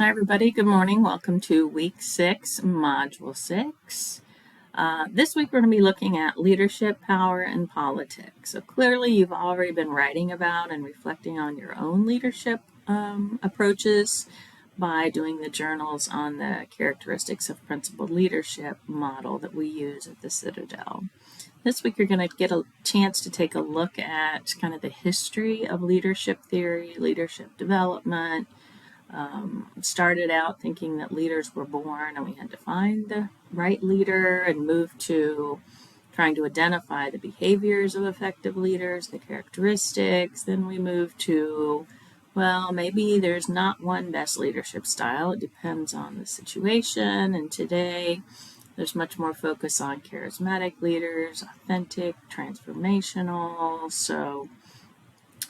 Hi everybody, good morning. Welcome to week 6, module 6. This week we're going to be looking at leadership, power, and politics. So clearly you've already been writing about and reflecting on your own leadership approaches by doing the journals on the characteristics of principled leadership model that we use at the Citadel. This week you're going to get a chance to take a look at kind of the history of leadership theory, leadership development. Started out thinking that leaders were born and we had to find the right leader, and moved to trying to identify the behaviors of effective leaders, the characteristics. Then we moved to, well, maybe there's not one best leadership style. It depends on the situation. And today there's much more focus on charismatic leaders, authentic, transformational. So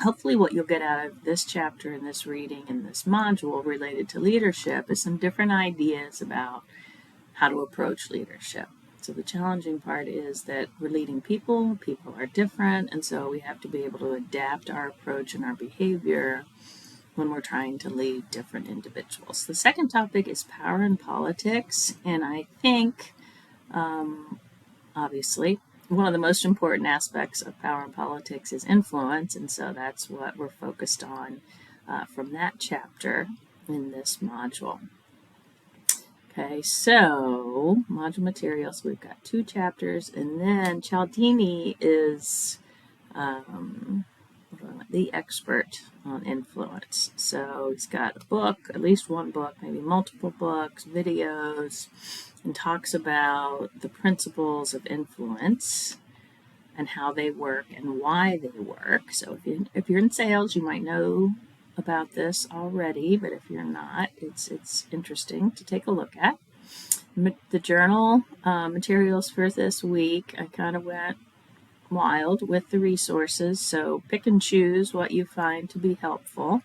hopefully what you'll get out of this chapter and this reading and this module related to leadership is some different ideas about how to approach leadership. So the challenging part is that we're leading people are different, and so we have to be able to adapt our approach and our behavior when we're trying to lead different individuals. The second topic is power and politics, and I think, obviously, one of the most important aspects of power and politics is influence, and so that's what we're focused on from that chapter in this module. Okay, so module materials, we've got 2 chapters, and then Cialdini is the expert on influence. So he's got a book, at least one book, maybe multiple books, videos, and talks about the principles of influence and how they work and why they work. So if you're in sales, you might know about this already, but if you're not, it's interesting to take a look at. The journal materials for this week, I kind of went wild with the resources, so pick and choose what you find to be helpful,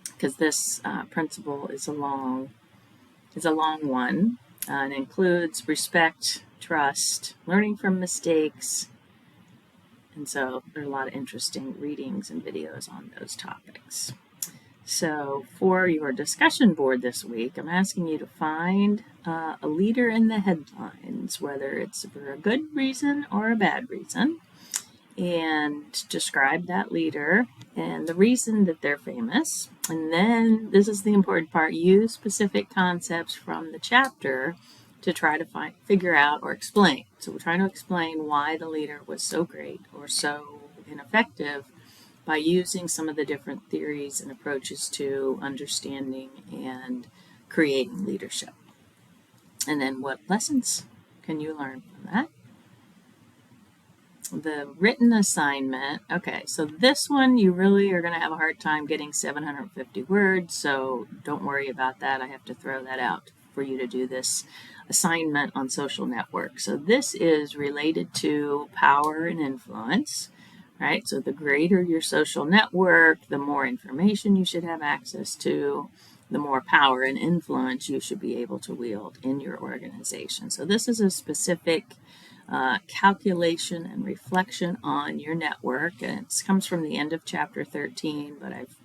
because this principle is a long one. And includes respect, trust, learning from mistakes, and so there are a lot of interesting readings and videos on those topics. So for your discussion board this week, I'm asking you to find a leader in the headlines, whether it's for a good reason or a bad reason, and describe that leader and the reason that they're famous. And then, this is the important part, use specific concepts from the chapter to try to figure out or explain. So we're trying to explain why the leader was so great or so ineffective by using some of the different theories and approaches to understanding and creating leadership. And then what lessons can you learn from that? The written assignment. Okay, so this one you really are going to have a hard time getting 750 words, so don't worry about that. I have to throw that out for you to do this assignment on social networks. So this is related to power and influence, right? So the greater your social network, the more information you should have access to, the more power and influence you should be able to wield in your organization. So this is a specific calculation and reflection on your network, and it comes from the end of chapter 13, but I've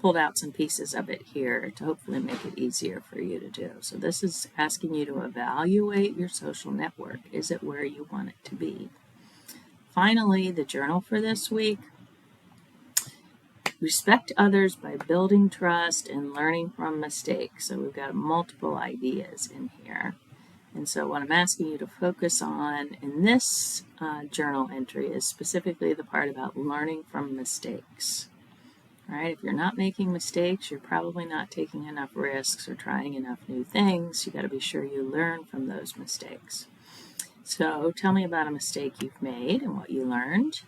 pulled out some pieces of it here to hopefully make it easier for you to do. So this is asking you to evaluate your social network. Is it where you want it to be? Finally, the journal for this week. Respect others by building trust and learning from mistakes. So we've got multiple ideas in here. And so what I'm asking you to focus on in this journal entry is specifically the part about learning from mistakes. All right, if you're not making mistakes, you're probably not taking enough risks or trying enough new things. You got to be sure you learn from those mistakes. So tell me about a mistake you've made and what you learned.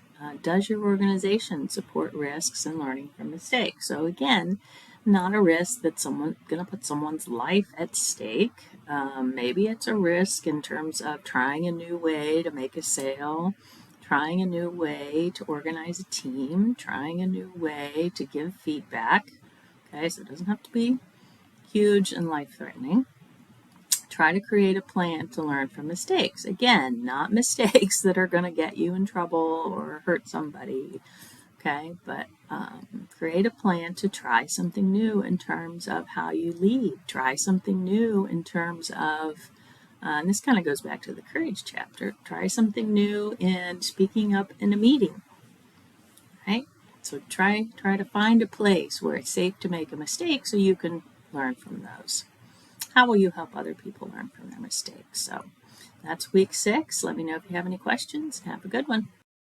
Does your organization support risks and learning from mistakes? So again, not a risk that someone's going to put someone's life at stake. Maybe it's a risk in terms of trying a new way to make a sale, trying a new way to organize a team, trying a new way to give feedback. Okay, so it doesn't have to be huge and life-threatening. Try to create a plan to learn from mistakes. Again, not mistakes that are going to get you in trouble or hurt somebody. Okay, but Create a plan to try something new in terms of how you lead. Try something new in terms of, and this kind of goes back to the courage chapter, try something new in speaking up in a meeting, right? So try to find a place where it's safe to make a mistake so you can learn from those. How will you help other people learn from their mistakes? So that's week 6. Let me know if you have any questions. Have a good one.